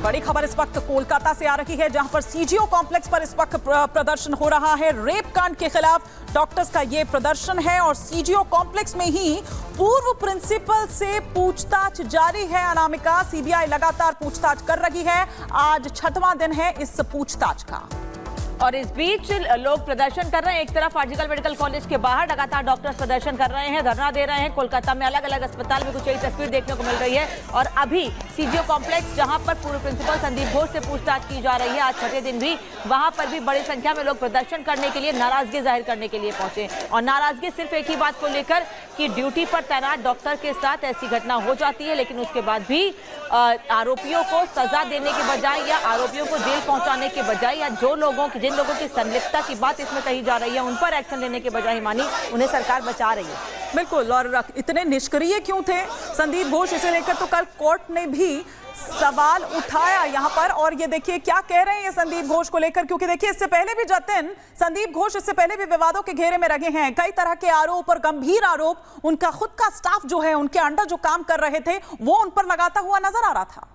बड़ी खबर इस वक्त कोलकाता से आ रही है, जहां पर सीजीओ कॉम्प्लेक्स पर इस वक्त प्रदर्शन हो रहा है। रेप कांड के खिलाफ डॉक्टर्स का ये प्रदर्शन है और सीजीओ कॉम्प्लेक्स में ही पूर्व प्रिंसिपल से पूछताछ जारी है। अनामिका, सीबीआई लगातार पूछताछ कर रही है। आज 6वां दिन है इस पूछताछ का और इस बीच लोग प्रदर्शन कर रहे हैं। एक तरफ आर्जिकल मेडिकल कॉलेज के बाहर लगातार डॉक्टर्स प्रदर्शन कर रहे हैं, धरना दे रहे हैं। कोलकाता में अलग अलग अस्पताल में कुछ यही तस्वीर देखने को मिल रही है। और अभी सीजीओ कॉम्प्लेक्स, जहां पर पूर्व प्रिंसिपल संदीप घोष से पूछताछ की जा रही है, आज 6वें दिन भी वहां पर भी बड़ी संख्या में लोग प्रदर्शन करने के लिए, नाराजगी जाहिर करने के लिए पहुंचे। और नाराजगी सिर्फ एक ही बात को लेकर कि ड्यूटी पर तैनात डॉक्टर के साथ ऐसी घटना हो जाती है, लेकिन उसके बाद भी आरोपियों को सजा देने के बजाय या आरोपियों को जेल पहुंचाने के बजाय या जिन लोगों की संलिप्तता की बात इसमें कही जा रही है उन पर एक्शन लेने के बजाय हिमानी उन्हें सरकार बचा रही है। बिल्कुल, और इतने निष्क्रिय क्यों थे संदीप घोष, इसे लेकर तो कल कोर्ट ने भी सवाल उठाया यहां पर। और ये देखिए क्या कह रहे हैं ये संदीप घोष को लेकर, क्योंकि देखिए इससे पहले भी जतिन, संदीप घोष इससे पहले भी विवादों के घेरे में रहे हैं। कई तरह के आरोप और गंभीर आरोप उनका खुद का स्टाफ जो है, उनके अंडर जो काम कर रहे थे, वो उन पर लगाता हुआ नजर आ रहा था।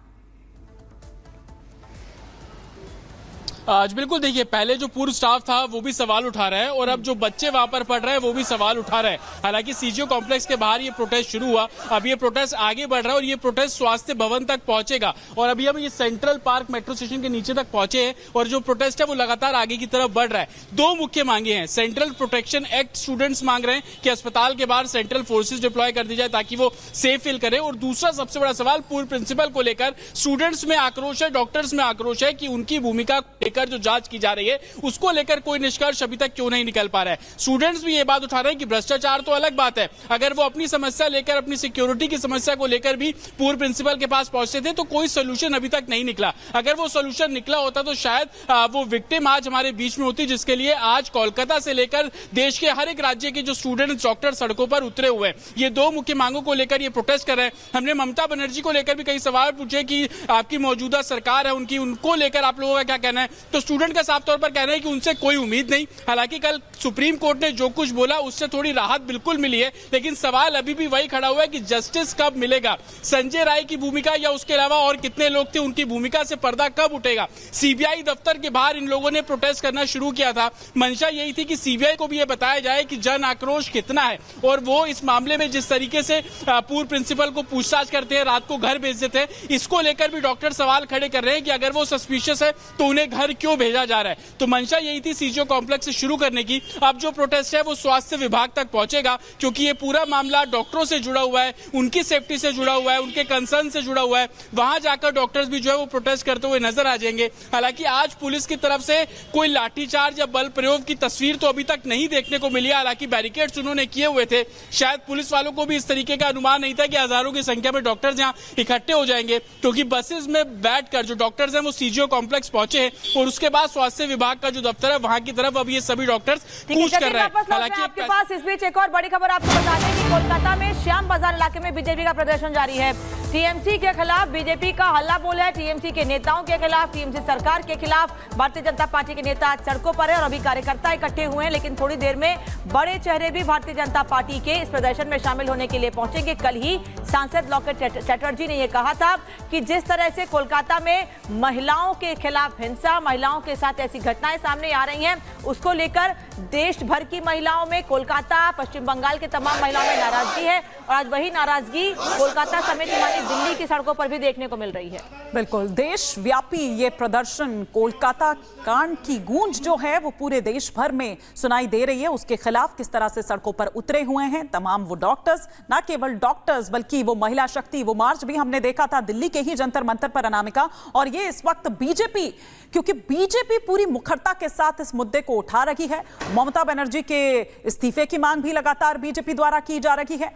आज बिल्कुल देखिए, पहले जो पूर्व स्टाफ था वो भी सवाल उठा रहा है और अब जो बच्चे वहां पर पढ़ रहे हैं वो भी सवाल उठा रहे हैं। हालांकि सीजीओ कॉम्प्लेक्स के बाहर ये प्रोटेस्ट शुरू हुआ, अब ये प्रोटेस्ट आगे बढ़ रहा है और ये प्रोटेस्ट स्वास्थ्य भवन तक पहुंचेगा। और अभी हम ये सेंट्रल पार्क मेट्रो स्टेशन के नीचे तक पहुंचे हैं और जो प्रोटेस्ट है वो लगातार आगे की तरफ बढ़ रहा है। दो मुख्य मांगे हैं। सेंट्रल प्रोटेक्शन एक्ट स्टूडेंट्स मांग रहे हैं कि अस्पताल के बाहर सेंट्रल फोर्सेज डिप्लॉय कर दी जाए ताकि वो सेफ फील करें। और दूसरा सबसे बड़ा सवाल पूर्व प्रिंसिपल को लेकर स्टूडेंट्स में आक्रोश है, डॉक्टर्स में आक्रोश है कि उनकी भूमिका को लेकर जो जांच की जा रही है उसको लेकर कोई निष्कर्ष अभी तक क्यों नहीं निकल पा रहा है। स्टूडेंट्स भी ये बात उठा रहे हैं कि भ्रष्टाचार तो अलग बात है, अगर वो अपनी समस्या लेकर, अपनी सिक्योरिटी की समस्या को लेकर भी पूर्व प्रिंसिपल के पास पहुंचते थे तो कोई सोल्यूशन अभी तक नहीं निकला। अगर वो सोल्यूशन निकला होता तो शायद वो विक्टिम आज हमारे बीच में होती, जिसके लिए आज कोलकाता से लेकर देश के हर एक राज्य के जो स्टूडेंट डॉक्टर सड़कों पर उतरे हुए हैं। ये दो मुख्य मांगों को लेकर ये प्रोटेस्ट कर रहे हैं। हमने ममता बनर्जी को लेकर भी कई सवाल पूछे कि आपकी मौजूदा सरकार है उनको लेकर आप लोगों का क्या कहना है, तो स्टूडेंट का साफ तौर पर कहना है कि उनसे कोई उम्मीद नहीं। हालांकि कल सुप्रीम कोर्ट ने जो कुछ बोला उससे थोड़ी राहत बिल्कुल मिली है, लेकिन सवाल अभी भी वही खड़ा हुआ है कि जस्टिस कब मिलेगा। संजय राय की भूमिका या उसके अलावा और कितने लोग थे, उनकी भूमिका से पर्दा कब उठेगा। सीबीआई दफ्तर के बाहर इन लोगों ने प्रोटेस्ट करना शुरू किया था। मंशा यही थी कि सीबीआई को भी यह बताया जाए कि जन आक्रोश कितना है और वो इस मामले में जिस तरीके से पूर्व प्रिंसिपल को पूछताछ करते हैं, रात को घर भेज देते हैं, इसको लेकर भी डॉक्टर सवाल खड़े कर रहे हैं कि अगर वो सस्पिशियस है तो उन्हें घर क्यों भेजा जा रहा है। तो मंशा यही थी सीजीओ कॉम्प्लेक्स से शुरू करने की। अब जो प्रोटेस्ट है वो स्वास्थ्य विभाग तक पहुंचेगा, क्योंकि ये पूरा मामला डॉक्टरों से जुड़ा हुआ है, उनकी सेफ्टी से जुड़ा हुआ है, उनके कंसर्न से जुड़ा हुआ है। वहां जाकर डॉक्टर्स भी जो है वो प्रोटेस्ट करते हुए नजर आ जाएंगे। हालांकि आज पुलिस की तरफ से कोई लाठीचार्ज या बल प्रयोग की तस्वीर तो अभी तक नहीं देखने को मिली। हालांकि बैरिकेड्स उन्होंने किए हुए थे, शायद पुलिस वालों को भी इस तरीके का अनुमान नहीं था कि हजारों की संख्या में डॉक्टर्स यहाँ इकट्ठे हो जाएंगे, क्योंकि बसेस में बैठकर जो डॉक्टर्स हैं वो सीजीओ कॉम्प्लेक्स पहुंचे हैं और उसके बाद स्वास्थ्य विभाग का जो दफ्तर है वहां की तरफ अब ये सभी डॉक्टर्स कूच कर रहे हैं। हालांकि आपके पास इस बीच एक और बड़ी खबर आपको बता दें कि कोलकाता में श्याम बाजार इलाके में बीजेपी का प्रदर्शन जारी है। टीएमसी के खिलाफ बीजेपी का हल्ला बोल है, टीएमसी के नेताओं के खिलाफ, टीएमसी सरकार के खिलाफ भारतीय जनता पार्टी के नेता आज सड़कों पर है और अभी कार्यकर्ता इकट्ठे हुए हैं। लेकिन थोड़ी देर में बड़े चेहरे भी भारतीय जनता पार्टी के इस प्रदर्शन में शामिल होने के लिए पहुंचेंगे। कल ही सांसद लॉकेट चटर्जी ने यह कहा था कि जिस तरह से कोलकाता में महिलाओं के खिलाफ हिंसा, महिलाओं के साथ ऐसी घटनाएं सामने आ रही हैं, उसको लेकर देश भर की महिलाओं में, कोलकाता, पश्चिम बंगाल के तमाम महिलाओं में नाराजगी है और आज वही नाराजगी कोलकाता समेत हमारी दिल्ली की सड़कों पर भी देखने को मिल रही है। बिल्कुल, देशव्यापी ये प्रदर्शन, कोलकाता कांड की गूंज जो है वो पूरे देश भर में सुनाई दे रही है। उसके खिलाफ किस तरह से सड़कों पर उतरे हुए हैं तमाम वो डॉक्टर्स, ना केवल डॉक्टर्स बल्कि वो महिला शक्ति, वो मार्च भी हमने देखा था दिल्ली के ही जंतर मंतर पर अनामिका। और ये इस वक्त बीजेपी, क्योंकि बीजेपी पूरी मुखरता के साथ इस मुद्दे को उठा रही है। ममता बनर्जी के इस्तीफे की मांग भी लगातार बीजेपी द्वारा की जा रही है।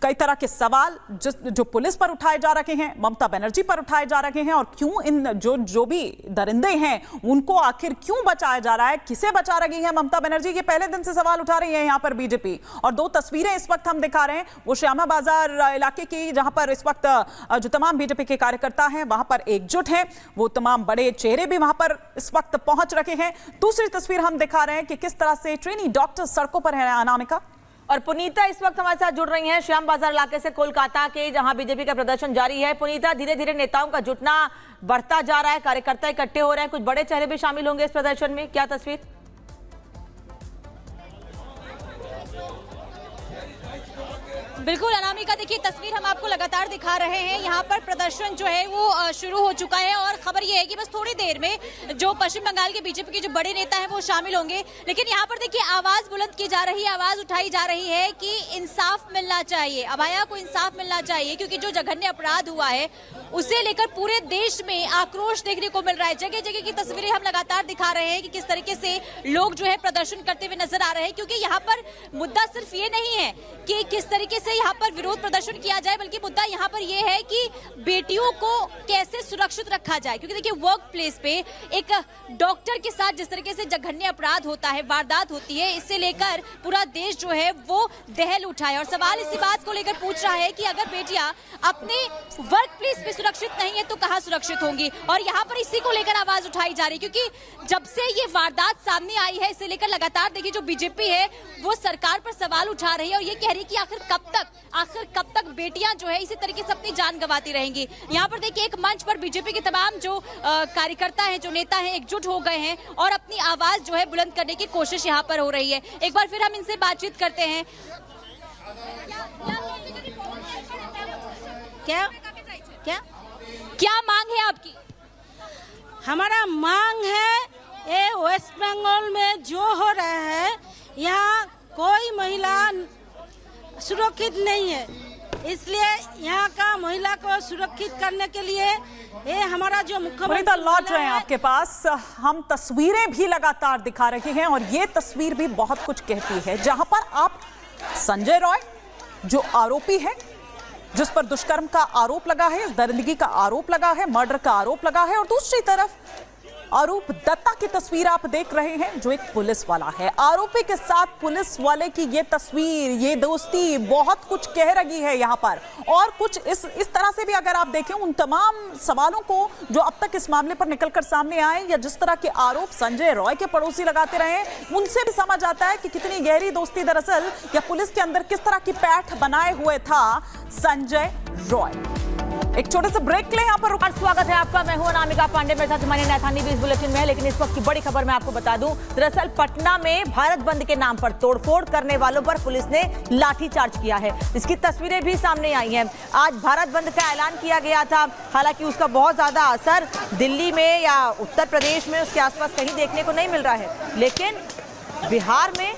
कई तरह के सवाल जो पुलिस पर उठाए जा रहे हैं, ममता बनर्जी पर उठाए जा रहे हैं, और क्यों इन जो भी दरिंदे हैं उनको आखिर क्यों बचाया जा रहा है, किसे बचा रही है ममता बनर्जी, ये पहले दिन से सवाल उठा रही है यहाँ पर बीजेपी। और दो तस्वीरें इस वक्त हम दिखा रहे हैं वो श्यामा बाजार इलाके की, जहां पर इस वक्त जो तमाम बीजेपी के कार्यकर्ता हैं वहां पर एकजुट हैं, वो तमाम बड़े चेहरे भी वहां पर इस वक्त पहुंच रहे हैं। दूसरी तस्वीर हम दिखा रहे हैं कि किस तरह से ट्रेनी डॉक्टर सड़कों पर है अनामिका। और पुनीता इस वक्त हमारे साथ जुड़ रही हैं श्याम बाजार इलाके से, कोलकाता के, जहां बीजेपी का प्रदर्शन जारी है। पुनीता, धीरे धीरे नेताओं का जुटना बढ़ता जा रहा है, कार्यकर्ता इकट्ठे हो रहे हैं, कुछ बड़े चेहरे भी शामिल होंगे इस प्रदर्शन में, क्या तस्वीर? बिल्कुल अनामिका, देखिए तस्वीर हम आपको लगातार दिखा रहे हैं। यहाँ पर प्रदर्शन जो है वो शुरू हो चुका है और खबर ये है कि बस थोड़ी देर में जो पश्चिम बंगाल के बीजेपी के जो बड़े नेता हैं वो शामिल होंगे। लेकिन यहाँ पर देखिए आवाज बुलंद की जा रही है, आवाज उठाई जा रही है कि इंसाफ मिलना चाहिए, अभया को इंसाफ मिलना चाहिए, क्योंकि जो जघन्य अपराध हुआ है उसे लेकर पूरे देश में आक्रोश देखने को मिल रहा है। जगह जगह की तस्वीरें हम लगातार दिखा रहे हैं कि किस तरीके से लोग जो है प्रदर्शन करते हुए नजर आ रहे हैं, क्योंकि यहाँ पर मुद्दा सिर्फ ये नहीं है कि किस तरीके से यहाँ पर विरोध प्रदर्शन किया जाए, बल्कि मुद्दा यहाँ पर यह है कि बेटियों को कैसे सुरक्षित रखा जाए। क्योंकि देखिए वर्क प्लेस पे एक डॉक्टर के साथ जिस तरीके से जघन्य अपराध होता है, वारदात होती है, इससे लेकर पूरा देश जो है वो दहल उठा है। और सवाल इसी बात को लेकर पूछ रहा है कि अगर बेटियां अपने वर्क प्लेस पे सुरक्षित नहीं है तो कहां सुरक्षित होंगी। और यहाँ पर इसी को लेकर आवाज उठाई जा रही है, क्योंकि जब से ये वारदात सामने आई है इसे लेकर लगातार देखिए जो बीजेपी है वो सरकार पर सवाल उठा रही है और ये कह रही है कि आखिर कब तक बेटियां जो है इसी तरीके से अपनी जान गंवाती रहेंगी। यहाँ पर देखिए एक मंच पर बीजेपी के तमाम जो कार्यकर्ता हैं, जो नेता हैं, एकजुट हो गए हैं और अपनी आवाज जो है बुलंद करने की कोशिश यहाँ पर हो रही है। एक बार फिर हम इनसे बातचीत करते हैं। क्या क्या क्या मांग है आपकी? हमारा मांग है ये वेस्ट बंगाल में जो हो रहा है, यहाँ कोई महिला सुरक्षित नहीं है, इसलिए यहाँ का महिला को सुरक्षित करने के लिए ये हमारा जो मुख्यमंत्री लौट रहे हैं आपके पास, हम तस्वीरें भी लगातार दिखा रहे हैं और ये तस्वीर भी बहुत कुछ कहती है, जहां पर आप संजय रॉय जो आरोपी है, जिस पर दुष्कर्म का आरोप लगा है, दरिंदगी का आरोप लगा है, मर्डर का आरोप लगा है, और दूसरी तरफ आरोप दत्ता की तस्वीर आप देख रहे हैं जो एक पुलिस वाला है। आरोपी के साथ पुलिस वाले की ये तस्वीर, ये दोस्ती बहुत कुछ कह रही है यहाँ पर। और कुछ इस तरह से भी अगर आप देखें उन तमाम सवालों को जो अब तक इस मामले पर निकलकर सामने आए, या जिस तरह के आरोप संजय रॉय के पड़ोसी लगाते रहे, उनसे भी समझ आता है कि कितनी गहरी दोस्ती दरअसल या पुलिस के अंदर किस तरह की पैठ बनाए हुए था संजय रॉय। एक छोटे से ब्रेक ले यहाँ पर रुक। स्वागत है आपका, मैं हूं अनामिका पांडे, मेरे साथ हमारी नैथानी भी इस बुलेटिन में है। लेकिन इस वक्त की बड़ी खबर मैं आपको बता दूं, दरअसल पटना में भारत बंद के नाम पर तोड़फोड़ करने वालों पर पुलिस ने लाठीचार्ज किया है। इसकी तस्वीरें भी सामने आई हैं। आज भारत बंद का ऐलान किया गया था, हालांकि उसका बहुत ज्यादा असर दिल्ली में या उत्तर प्रदेश में उसके आसपास कहीं देखने को नहीं मिल रहा है, लेकिन बिहार में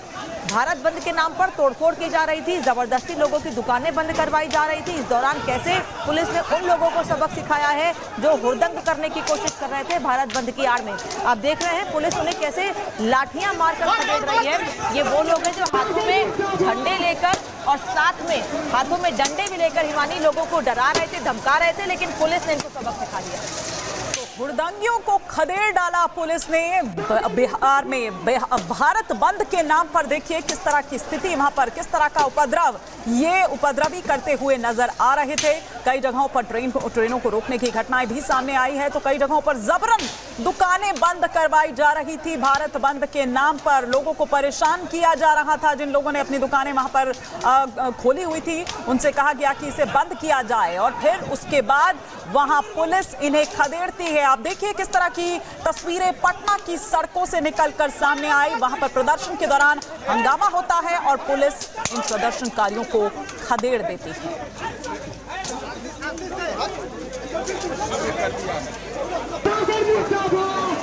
भारत बंद के नाम पर तोड़फोड़ की जा रही थी, जबरदस्ती लोगों की दुकानें बंद करवाई जा रही थी। इस दौरान कैसे पुलिस ने उन लोगों को सबक सिखाया है जो हुड़दंग करने की कोशिश कर रहे थे भारत बंद की आड़ में। आप देख रहे हैं पुलिस उन्हें कैसे लाठियां मारकर खदेड़ रही है। ये वो लोग हैं जो हाथों में झंडे लेकर और साथ में हाथों में डंडे भी लेकर हिमानी लोगों को डरा रहे थे, धमका रहे थे, लेकिन पुलिस ने इनको सबक सिखा दिया। हुड़दंगियों को खदेड़ डाला पुलिस ने बिहार में भारत बंद के नाम पर। देखिए किस तरह की स्थिति वहां पर, किस तरह का उपद्रव ये उपद्रवी करते हुए नजर आ रहे थे। कई जगहों पर ट्रेनों को रोकने की घटनाएं भी सामने आई है, तो कई जगहों पर जबरन दुकानें बंद करवाई जा रही थी। भारत बंद के नाम पर लोगों को परेशान किया जा रहा था। जिन लोगों ने अपनी दुकानें वहां पर खोली हुई थी उनसे कहा गया कि इसे बंद किया जाए, और फिर उसके बाद वहां पुलिस इन्हें खदेड़ती है। आप देखिए किस तरह की तस्वीरें पटना की सड़कों से निकलकर सामने आई। वहां पर प्रदर्शन के दौरान हंगामा होता है और पुलिस इन प्रदर्शनकारियों को खदेड़ देती है। Go,